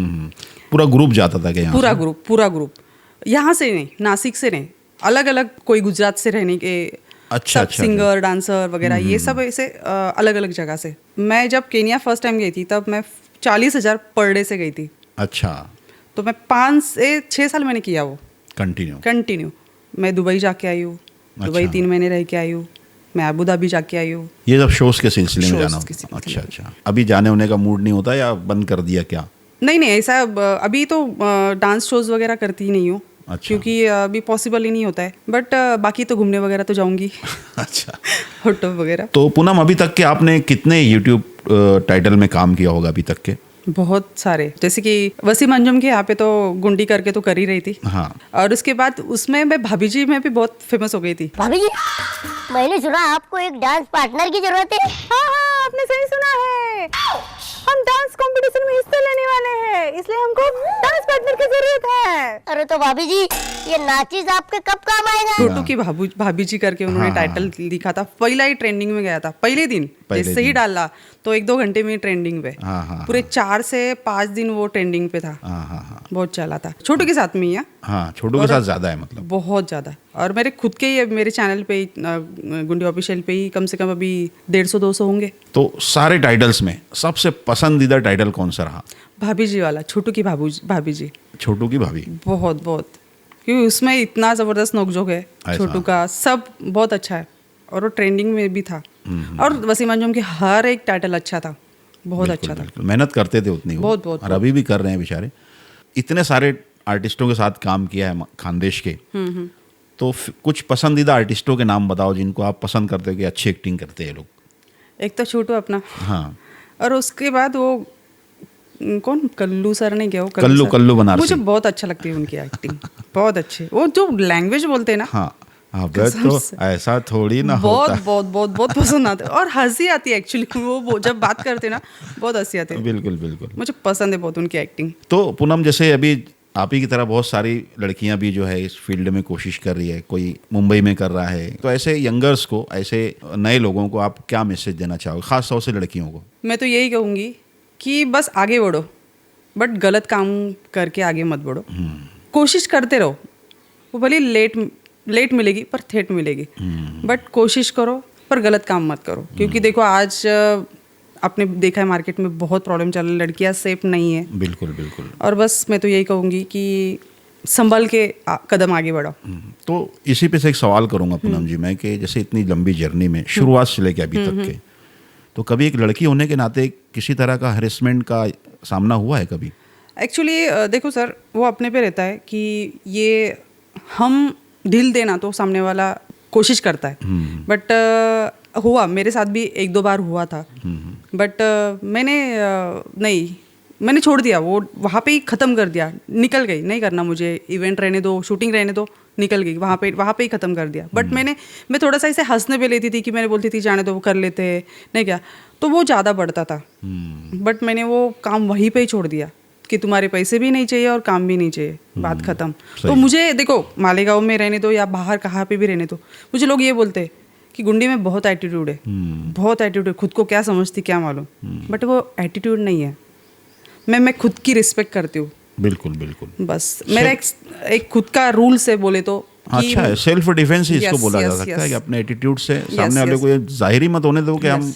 पूरा ग्रुप जाता था क्या यहाँ से? पूरा ग्रुप यहाँ से नहीं, नासिक से नहीं, अलग अलग, कोई गुजरात से रहने के, अच्छा, सब सिंगर डांसर वगैरह, ये सब ऐसे अलग अलग जगह से। मैं जब केनिया फर्स्ट टाइम गई थी तब मैं 40,000 पर डे से गई थी। अच्छा। तो मैं 5 से 6 साल मैंने किया वो कंटिन्यू। मैं दुबई जाके आई हूँ, दुबई 3 महीने रह के आई हूँ। मैं अबू धाबी जाके आई हूँ। ये जब शोज के सिलसिले में शोज जाना के होता? सिलसिले अच्छा अच्छा। अभी जाने होने का मूड नहीं होता या बंद कर दिया क्या? नहीं ऐसा अभी तो डांस शोज वगैरह करती ही नहीं हूँ। अच्छा। क्योंकि अभी पॉसिबल ही नहीं होता है, बट बाकी तो घूमने वगैरह तो जाऊंगी। अच्छा। फोटो वगैरह। तो पूनम, अभी तक के आपने कितने यूट्यूब टाइटल में काम किया होगा अभी तक के? बहुत सारे, जैसे कि वसीम अंजुम के यहाँ पे तो गुंडी करके तो कर ही रही थी। हाँ। और उसके बाद उसमें मैं भाभी जी में भी बहुत फेमस हो गई थी। भाभी जी, मैंने सुना आपको एक डांस पार्टनर की जरूरत है। हाँ, आपने सही सुना है। हम डांस कंपटीशन में हिस्सा लेने वाले हैं, इसलिए हमको डांस पार्टनर की जरूरत है। अरे तो भाभी जी, ये नाचिज आपके कब काम आएगा? छोटू की भाभी जी करके उन्होंने टाइटल लिखा था, पहला ही ट्रेंडिंग में गया था, पहले दिन जैसे ही डाला तो 1-2 घंटे में ट्रेंडिंग पे। पूरे 4 से 5 दिन वो ट्रेंडिंग पे था। बहुत चला था, छोटू के साथ में ही। हाँ, छोटू के साथ ज्यादा है, मतलब बहुत ज्यादा। और मेरे खुद के ही, मेरे चैनल पे गुंडी ऑफिशियल पे ही कम से कम अभी 150-200 होंगे। तो सारे टाइटल्स में सबसे पसंदीदा टाइटल कौन सा रहा? भाभी जी वाला, छोटू की भाभी जी। छोटू की भाभी। बहुत क्योंकि उसमें इतना जबरदस्त नोकझोंक है छोटू का, सब बहुत अच्छा है, और वो ट्रेंडिंग में भी था। और वसीम अंजुम के हर एक टाइटल अच्छा था, बहुत अच्छा था। मेहनत करते थे उतनी वो। बहुत। और अभी भी कर रहे हैं बेचारे। इतने सारे आर्टिस्टों के साथ काम किया है खानदेश के, तो कुछ पसंदीदा आर्टिस्टों के नाम बताओ जिनको आप पसंद करते हो कि अच्छी एक्टिंग करते हैं लोग। एक तो छोटू अपना। हाँ। और उसके बाद वो कौन, कल्लू सर ने क्या, वो कल्लू बनारसी। मुझे बहुत अच्छा लगती है उनकी एक्टिंग, बहुत अच्छे। वो जो लैंग्वेज बोलते हैं ना, हाँ तो ऐसा थोड़ी ना होता। बहुत पसंद आते, और हंसी आती है एक्चुअली। वो जब बात करते ना, बहुत हंसी आती है। बिल्कुल। मुझे पसंद है बहुत उनकी एक्टिंग। तो पूनम, जैसे अभी आप ही की तरह बहुत सारी लड़कियां भी जो है इस फील्ड में कोशिश कर रही है, कोई मुंबई में कर रहा है, तो ऐसे यंगर्स को, ऐसे नए लोगों को आप क्या मैसेज देना चाहोगे, खास तौर से लड़कियों को? मैं तो यही कहूँगी कि बस आगे बढ़ो, बट गलत काम करके आगे मत बढ़ो। कोशिश करते रहो, वो भले लेट मिलेगी पर थेट मिलेगी, बट कोशिश करो पर गलत काम मत करो। क्योंकि देखो आज आपने देखा है मार्केट में बहुत प्रॉब्लम चल रही है, लड़कियां सेफ नहीं है। बिल्कुल। और बस मैं तो यही कहूँगी कि संभल के कदम आगे बढ़ो। तो इसी पे से एक सवाल करूँगा पूनम जी मैं, कि जैसे इतनी लंबी जर्नी में शुरुआत से लेके अभी तक के, तो कभी एक लड़की होने के नाते किसी तरह का हरेसमेंट का सामना हुआ है कभी? एक्चुअली देखो सर, वो अपने पे रहता है कि ये हम ढील देना तो सामने वाला कोशिश करता है, बट हुआ मेरे साथ भी एक दो बार हुआ था, बट मैंने मैंने छोड़ दिया वो, वहाँ पे ही ख़त्म कर दिया, निकल गई, नहीं करना मुझे, इवेंट रहने दो, शूटिंग रहने दो, निकल गई वहाँ पे ही ख़त्म कर दिया। बट मैं थोड़ा सा इसे हंसने पे लेती थी कि मैंने बोलती थी जाने दो, वो कर लेते, नहीं क्या, तो वो ज़्यादा बढ़ता था। बट मैंने वो काम वहीं पे ही छोड़ दिया कि तुम्हारे पैसे भी नहीं चाहिए और काम भी नहीं चाहिए, बात ख़त्म। तो मुझे देखो मालेगांव में रहने दो या बाहर कहाँ पे भी रहने दो, मुझे लोग ये बोलते कि गुंडी में बहुत एटीट्यूड है, बहुत एटीट्यूड, खुद को क्या समझती क्या मालूम, बट वो एटीट्यूड नहीं है। मैं खुद की रिस्पेक्ट करती हूँ। बिल्कुल बिल्कुल। बस मेरा एक खुद का रूल से बोले तो अच्छा है, सेल्फ डिफेंस ही इसको Yes, बोला जा yes, सकता yes. है कि अपने एटीट्यूड से सामने वाले yes. को ये जाहिर ही मत होने दो कि हम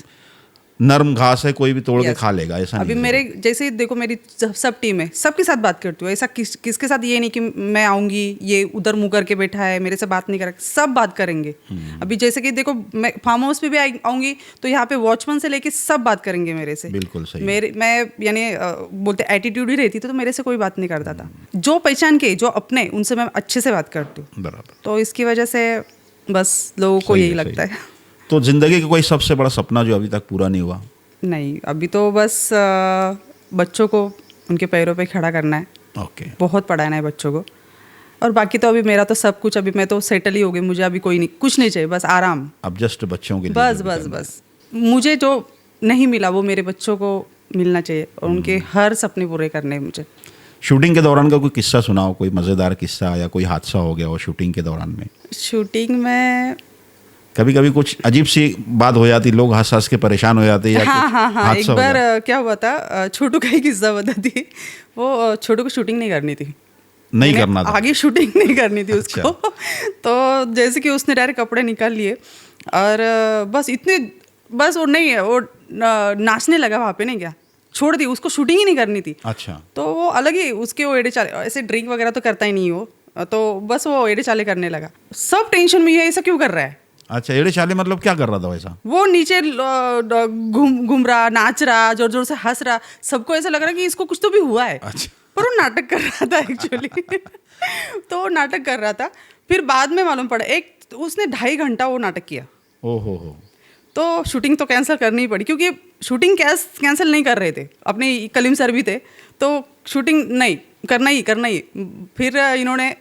नरम घास है, कोई भी तोड़ के Yes. खा लेगा, ऐसा अभी नहीं है। मेरे जैसे देखो मेरी सब टीम है, सबके साथ बात करती हूँ, ऐसा किसके साथ ये नहीं कि मैं आऊँगी ये उधर मुँह करके बैठा है मेरे से बात नहीं करेगा, सब बात करेंगे। अभी जैसे कि देखो मैं फार्म हाउस पे भी आऊँगी तो यहाँ पे वॉचमैन से लेके सब बात करेंगे मेरे से। बिल्कुल सही। मैं यानी बोलते एटीट्यूड ही रहती तो मेरे से कोई बात नहीं करता था। जो पहचान के जो अपने उनसे मैं अच्छे से बात करती हूँ, बराबर। तो इसकी वजह से बस लोगों को सही यही है, लगता सही। है। तो जिंदगी का कोई सबसे बड़ा सपना जो अभी तक पूरा नहीं हुआ? नहीं, अभी तो बस बच्चों को उनके पैरों पे खड़ा करना है, ओके। बहुत पढ़ाना है बच्चों को, और बाकी तो अभी मेरा तो सब कुछ, अभी मैं तो सेटल ही हो गई, मुझे अभी कोई नहीं, कुछ नहीं चाहिए, बस आराम, अब जस्ट बच्चों के लिए बस जो भी बस करना है। बस मुझे जो नहीं मिला वो मेरे बच्चों को मिलना चाहिए, और उनके हर सपने पूरे करने हैं मुझे। शूटिंग के दौरान का कोई किस्सा सुनाओ, कोई मज़ेदार किस्सा या कोई हादसा हो गया हो शूटिंग के दौरान में? शूटिंग में कभी कभी कुछ अजीब सी बात हो जाती, लोग हंस हंस के परेशान हो जाते या हाँ कुछ हाँ हाँ, एक हादसा हो बार जाता? क्या हुआ था, छोटू का ही किस्सा बताती। वो छोटू को शूटिंग नहीं करनी थी, नहीं मैंने करना था। आगे शूटिंग नहीं करनी थी उसको। तो जैसे कि उसने डायरेक्ट कपड़े निकाल लिए और बस इतने, बस वो नहीं है, वो नाचने लगा वहाँ पे, नहीं क्या, छोड़ दी, उसको शूटिंग ही नहीं करनी थी। अच्छा। तो वो अलग ही उसके वो एड़े चाले, ऐसे ड्रिंक वगैरह तो करता ही नहीं वो, तो बस वो एड़े चाले करने लगा। सब टेंशन में, ये ऐसा क्यों कर रहा है? अच्छा, एड़े चाले मतलब क्या कर रहा था वैसा? वो नीचे घूम रहा, नाच रहा, जोर जोर से हंस रहा, सबको ऐसा लग रहा कि इसको कुछ तो भी हुआ है। अच्छा। पर वो नाटक कर रहा था एक्चुअली। तो वो नाटक कर रहा था, फिर बाद में मालूम पड़ा उसने 2.5 घंटा वो नाटक किया। ओहो हो। तो शूटिंग तो कैंसिल करनी ही पड़ी, क्योंकि शूटिंग कैंसिल नहीं कर रहे थे, अपने कलीम सर भी थे, तो शूटिंग नहीं करना ही। फिर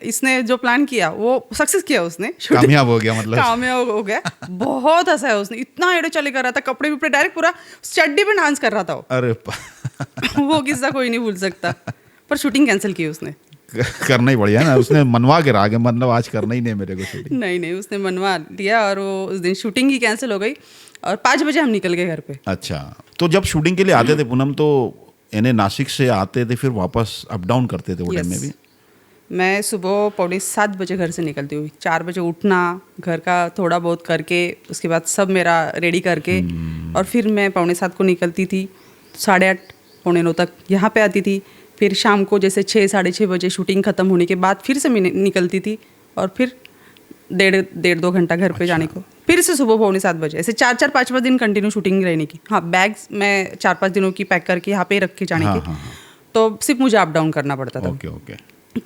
इसने जो प्लान किया वो सक्सेस किया, उसने कामयाब हो गया, मतलब कामयाब हो गया। बहुत हंसा है उसने, इतना एड़े चले कर रहा था, कपड़े विपड़े डायरेक्ट पूरा चड्डी पे डांस कर रहा था वो। अरे वो किस्सा कोई नहीं भूल सकता। पर शूटिंग कैंसिल की उसने। करना ही बढ़िया ना, उसने मनवा के रहा, मतलब आज करना ही नहीं मेरे को शूटिंग। नहीं, उसने मनवा लिया, और वो उस दिन शूटिंग ही कैंसिल हो गई, और 5 बजे हम निकल गए घर पे। अच्छा, तो जब शूटिंग के लिए आते थे पूनम, तो यानी नासिक से आते थे, फिर वापस अप डाउन करते थे वो टाइम में भी? मैं सुबह 7:45 बजे घर से निकलती हुई, 4 बजे उठना, घर का थोड़ा बहुत करके, उसके बाद सब मेरा रेडी करके, और फिर मैं 7:45 को निकलती थी, 8:30 9:45 तक यहाँ पे आती थी। फिर शाम को जैसे 6 साढ़े 6 बजे शूटिंग ख़त्म होने के बाद फिर से मैं निकलती थी, और फिर 1.5-2 घंटा घर पे जाने को, फिर से सुबह 7:45 बजे, ऐसे 4-5 दिन कंटिन्यू शूटिंग रहने की। हाँ, बैग्स मैं 4-5 दिनों की पैक करके यहाँ पे रख के जाने हाँ, की। हाँ, हाँ। तो सिर्फ मुझे अप डाउन करना पड़ता था। Okay okay.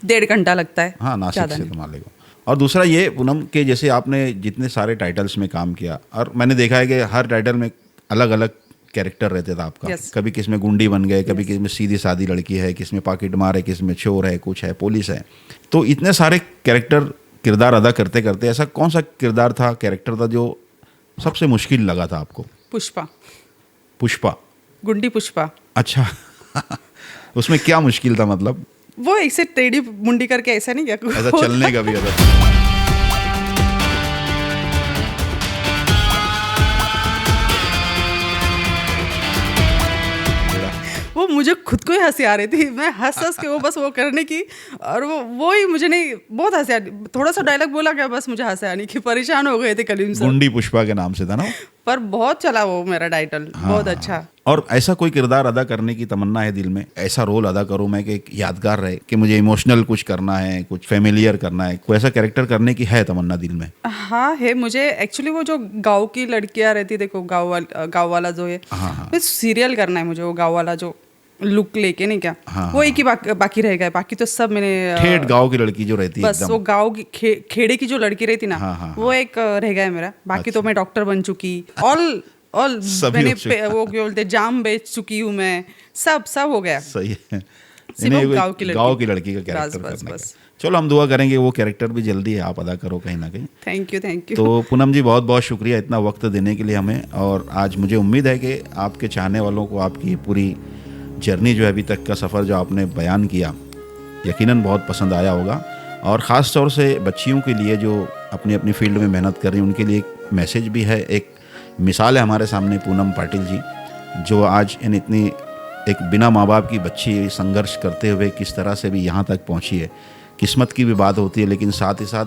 1.5 घंटा लगता है। हाँ, नासिक ज़्यादा से नहीं। तो मालेगांव। और दूसरा ये पूनम के जैसे आपने जितने सारे टाइटल्स में काम किया, और मैंने देखा है कि हर टाइटल में अलग अलग कैरेक्टर रहते था आपका। Yes. कभी किस में गुंडी बन गए, कभी किस में सीधी सादी लड़की है, किस में पॉकेट मार है, किस में चोर है, कुछ है, पुलिस है। तो इतने सारे किरदार अदा करते करते ऐसा कौन सा किरदार था, कैरेक्टर था जो सबसे मुश्किल लगा था आपको? पुष्पा, पुष्पा, गुंडी पुष्पा। अच्छा। उसमें क्या मुश्किल था, मतलब वो ऐसे टेढ़ी मुंडी करके ऐसा नहीं क्या, ऐसा चलने का भी अगर? वो मुझे खुद को ही हंसी आ रही थी, मैं हंस के वो बस वो करने की, और वो ही मुझे नहीं, बहुत हंसी आ रही। थोड़ा सा डायलॉग बोला क्या, बस मुझे हंसी आने की, परेशान हो गए थे कलीम सर। गुंडी पुष्पा के नाम से था ना वो? पर बहुत चला वो मेरा टाइटल, बहुत अच्छा। और ऐसा कोई किरदार अदा करने की तमन्ना है दिल में, ऐसा रोल अदा करूं मैं कि एक यादगार रहे, कि मुझे इमोशनल कुछ करना है, कुछ फेमिलियर करना है, कोई ऐसा कैरेक्टर करने की है तमन्ना दिल में? हाँ है मुझे एक्चुअली। वो जो गांव की लड़कियां रहती, देखो गांव वाला जो है, हाँ, हाँ। सीरियल करना है मुझे, वो गांव वाला जो लुक लेके नहीं क्या, हाँ, वो एक ही बाकी रह गया, बाकी तो सब मैंने ठेठ गांव की लड़की जो रहती है बस एकदम। वो गांव की खेड़े की जो लड़की रहती ना, हाँ, हाँ, वो एक रह गया है मेरा। बाकी तो मैं डॉक्टर बन चुकी, ऑल सभी मैंने हो चुकी। वो क्या बोलते जाम बेच चुकी हूँ मैं, सब हो गया। सही है। सिर्फ इन्हें गाँव की लड़की। गांव की लड़की का बस, कैरेक्टर बस, करना बस। है। चलो हम दुआ करेंगे वो कैरेक्टर भी जल्दी आप अदा करो कहीं ना कहीं। थैंक यू तो पूनम जी बहुत बहुत शुक्रिया इतना वक्त देने के लिए हमें। और आज मुझे उम्मीद है कि आपके चाहने वालों को आपकी पूरी जर्नी जो है अभी तक का सफ़र जो आपने बयान किया यकीनन बहुत पसंद आया होगा। और ख़ास तौर से बच्चियों के लिए जो अपनी अपनी फील्ड में मेहनत कर रही हैं उनके लिए एक मैसेज भी है, एक मिसाल है हमारे सामने पूनम पाटिल जी, जो आज इन इतनी एक बिना माँ बाप की बच्ची संघर्ष करते हुए किस तरह से भी यहाँ तक पहुँची है। किस्मत की भी बात होती है, लेकिन साथ ही साथ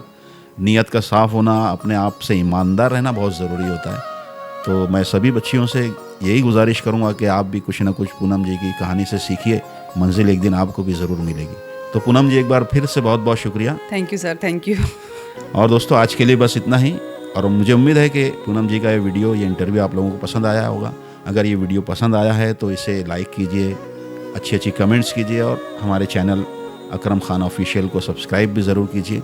नीयत का साफ़ होना, अपने आप से ईमानदार रहना बहुत ज़रूरी होता है। तो मैं सभी बच्चियों से यही गुजारिश करूँगा कि आप भी कुछ ना कुछ पूनम जी की कहानी से सीखिए, मंजिल एक दिन आपको भी ज़रूर मिलेगी। तो पूनम जी एक बार फिर से बहुत बहुत शुक्रिया। Thank you sir, thank you. और दोस्तों आज के लिए बस इतना ही। और मुझे उम्मीद है कि पूनम जी का ये वीडियो, ये इंटरव्यू आप लोगों को पसंद आया होगा। अगर ये वीडियो पसंद आया है तो इसे लाइक कीजिए, अच्छी अच्छी कमेंट्स कीजिए और हमारे चैनल अकरम खान ऑफिशियल को सब्सक्राइब भी ज़रूर कीजिए।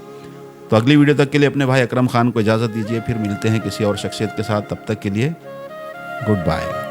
तो अगली वीडियो तक के लिए अपने भाई अकरम खान को इजाज़त दीजिए, फिर मिलते हैं किसी और शख्सियत के साथ। तब तक के लिए गुड बाय।